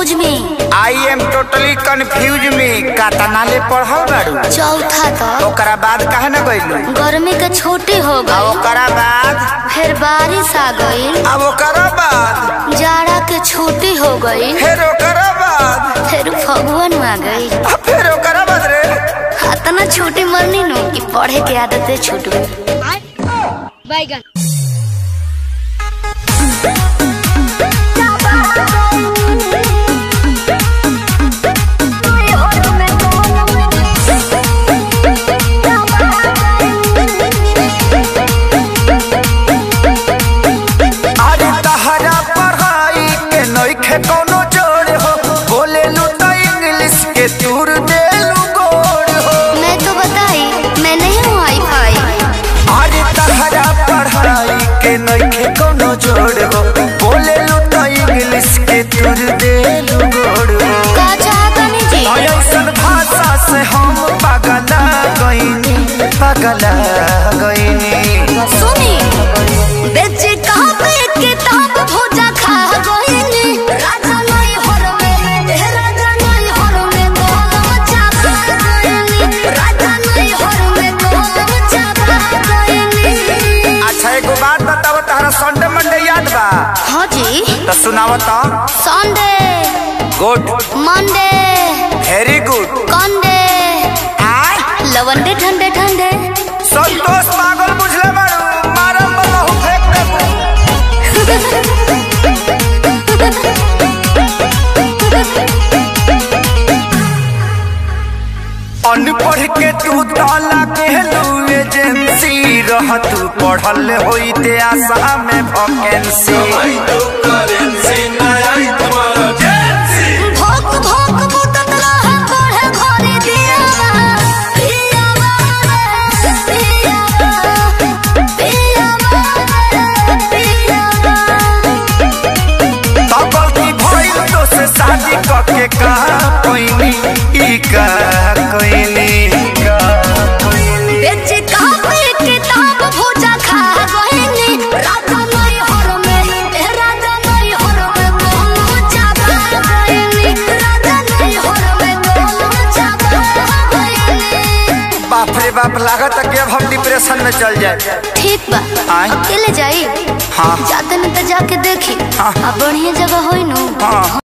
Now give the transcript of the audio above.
Excuse me. I am totally confuse में कातना ले पढ़ल बाड़ू? चौथा तक। ओकरा बाद काहे न गइलू? गर्मी के छुट्टी हो गई। ओकरा बाद फिर बारिश आ गई। अब ओकरा बाद जाड़ा के छुट्टी हो गई। फिर ओकरा बाद फिर फगुन आ गई। फिर ओकरा बाद रे इतना छुट्टी मरनी नु कि पढ़े के आदत छूट गई। कोनो जोड़ हो बोले लू तो इंग्लिश के तूर दे लू गोड़ हो। मैं तो बताई मैं नहीं हूँ वाईफाई। अरे तहरा पढ़ाई के नइखे कोनो जोड़ हो बोले लू तो इंग्लिश के तूर दे लू गोड़ हो। का चाहता नहीं जी? ऐसन भाषा से हम पगला गईनी पगला गईनी। सुनी बेच कापे किताब भोजा खा गईनी। राजा नहीं हर में राजा नहीं हर में गोलम चापा गईनी। राजा नहीं हर में गोलम चापा गईनी। अच्छा एगो बात बताओ, तहरा संडे मंडे याद बा? हाँ जी। तो सुनाओ तो। Sunday good, Monday very good, कंडे लवंडे ठंडे ठंडे। संतोष पागल बुझले बाड़ू, मारम बहु फेंक देबू। अनपढ़ के तू ताला कहलू एजेंसी रह तू पढ़ल होई ते आशा में वैकेंसी। भोक भोक बुतत रहे पढ़े घरे दियावा। पियावा पियावा पियावा पियावा। तो गलती भइल तो से शादी करके का कोइनी ई का कोइनी। बेच कापे किताब भोजा खा गईनी। राजा नहीं हर में राजा नहीं हर में गोलम चापा गईनी। राजा नहीं हर में गोलम चापा गईनी। बाप रे बाप, लागत कि अब हम डिप्रेशन में चल जाए। ठीक बा अकेले जाई? हाँ जाते न तो जाके देखी। हाँ। बढ़िया जगह होई नु। हाँ।